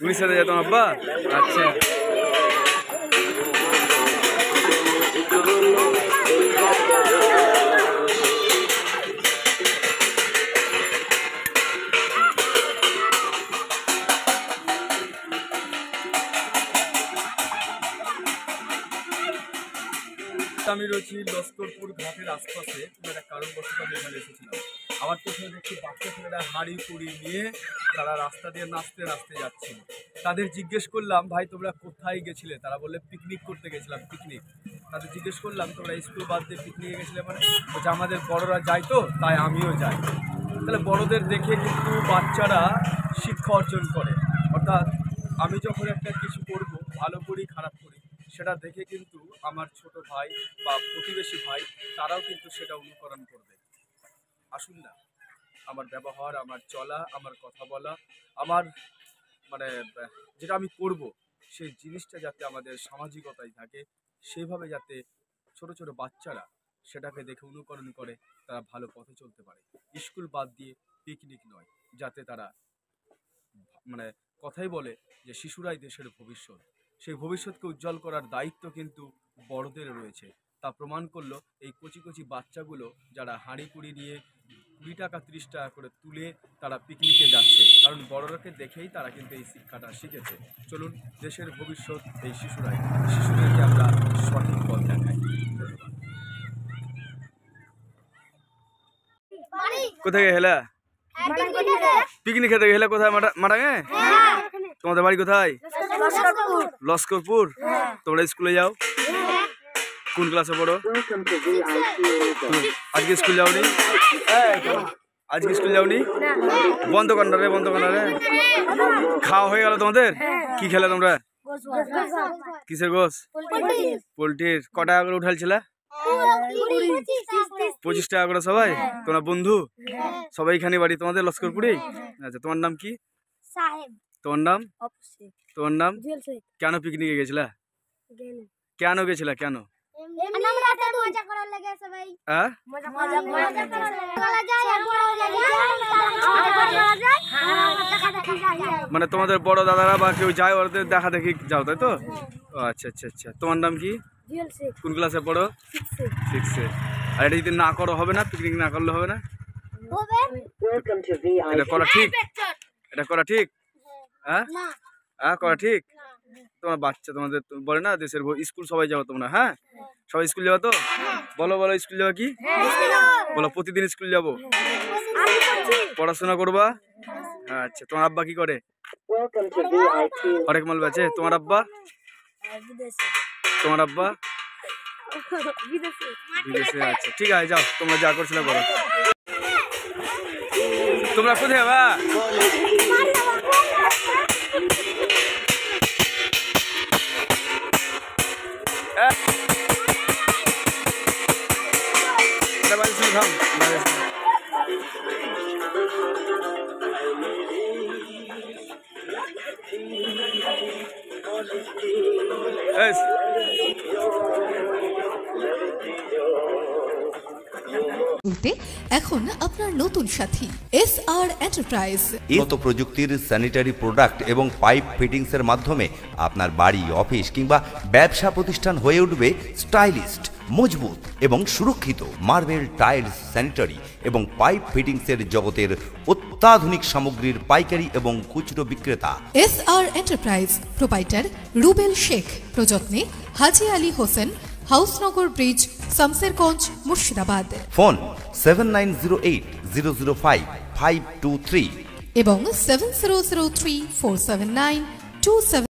উড়িষ্যাতে যেত আব্বা? আচ্ছা, আমি রয়েছি লস্করপুর ঘাটের আশপাশে। একটা কারণবশত আমি এখানে এসেছিলাম। আমার পেছনে দেখছি বাচ্চা ছেলেরা হাঁড়ি কুড়ি নিয়ে তারা রাস্তা দিয়ে নাচতে নাচতে যাচ্ছিল। তাদের জিজ্ঞেস করলাম, ভাই তোমরা কোথায় গেছিলে? তারা বললে পিকনিক করতে গেছিলাম। পিকনিক। তাদের জিজ্ঞেস করলাম, তোমরা স্কুল বাদ দিয়ে পিকনিকে গেছিলে? মানে বলছে আমাদের বড়রা যায় তো, তাই আমিও যাই। তাহলে বড়দের দেখে কিন্তু বাচ্চারা শিক্ষা অর্জন করে। অর্থাৎ আমি যখন একটা কিছু করবো, ভালো করি খারাপ করি, সেটা দেখে কিন্তু আমার ছোট ভাই বা প্রতিবেশী ভাই তারাও কিন্তু সেটা অনুকরণ করবে। আসুন না, আমার ব্যবহার, আমার চলা, আমার কথা বলা, আমার মানে যেটা আমি করব, সেই জিনিসটা যাতে আমাদের সামাজিকতায় থাকে, সেইভাবে যাতে ছোট ছোট বাচ্চারা সেটাকে দেখে অনুকরণ করে, তারা ভালো পথে চলতে পারে। স্কুল বাদ দিয়ে পিকনিক নয়, যাতে তারা মানে কথাই বলে যে শিশুরাই দেশের ভবিষ্যৎ। সেই ভবিষ্যৎকে উজ্জ্বল করার দায়িত্ব কিন্তু বড়দের রয়েছে। তা প্রমাণ করলো এই কচি কচি বাচ্চাগুলো, যারা হাঁড়ি কুড়ি নিয়ে 20 টাকা 30 টাকা করে তুলে তারা পিকনিকে যাচ্ছে। কারণ বড়রাকে দেখেই তারা কিন্তু এই শিক্ষাটা শিখেছে। চলুন, দেশের ভবিষ্যৎ এই শিশুরাই, শিশুদেরকে আমরা সঠিক পথ দেখাই। কোথায় গেলা পিকনিক খেতে? গেলে কোথায়? মাটাঙে? তোমাদের বাড়ি কোথায়? লস্করপুর। তোমরা স্কুলে যাও? কোন ক্লাসে পড়ো? আজকে স্কুল যাওনি? আজকে স্কুল যাওনি? বন্ধ কর্নারে, বন্ধ কর্নারে। খাওয়া হয়ে গেল তোমাদের? কি খেলে তোমরা? কিসের গোস? পোল্ট্রির। ক টাকা করে উঠালছিল? 25 টাকা করে সবাই? তোমরা বন্ধু সবাই এখানে বাড়ি তোমাদের লস্করপুরে? আচ্ছা, তোমার নাম কি? তোমার নাম? তোমার নাম? কেন পিকনিকে গেছিলা? কেন গেছিলা? কেন? মানে তোমাদের বড় দাদারা বা কেউ যায়, ওদের দেখা দেখি যাও, তাই তো? আচ্ছা আচ্ছা আচ্ছা। তোমার নাম কি? কোন ক্লাসে পড়ো? 6-এ। আর এটা যদি না করো হবে না? পিকনিক না করলে হবে না? এটা করা ঠিক? এটা করা ঠিক? হ্যাঁ হ্যাঁ, করা ঠিক? তোমার বাচ্চা, তোমাদের বলে না দেশের স্কুল সবাই যাও তোমরা? হ্যাঁ, সবাই স্কুল যাবো তো? বলো বলো, স্কুল যাবো কি? বলো, প্রতিদিন স্কুল যাবো? পড়াশোনা করবা? আচ্ছা, তোমার আব্বা কি করে? হরেক মাল বেচে। তোমার আব্বা? তোমার আব্বা বিদেশে। আচ্ছা, ঠিক আছে, যাও, তোমরা যা করছিল করো। তোমরা কোথায় বা? এখন আপনার নতুন সাথী SR এন্টারপ্রাইজ। উন্নত প্রযুক্তির স্যানিটারি প্রোডাক্ট এবং পাইপ ফিটিংসের মাধ্যমে আপনার বাড়ি, অফিস কিংবা ব্যবসা প্রতিষ্ঠান হয়ে উঠবে স্টাইলিস্ট, মজবুত এবং সুরক্ষিত। মার্বেল, টাইলস, স্যানিটারি এবং পাইপ ফিটিংসের জগতের অত্যাধুনিক সামগ্রীর পাইকারি এবং খুচরো বিক্রেতা SR enterprise. Proprietor Rubel Sheikh. প্রযত্নে হাজি আলী হোসেন, হাউসনগর ব্রিজ, শামসেরগঞ্জ, মুর্শিদাবাদ। ফোন 7908005523 এবং 7003479272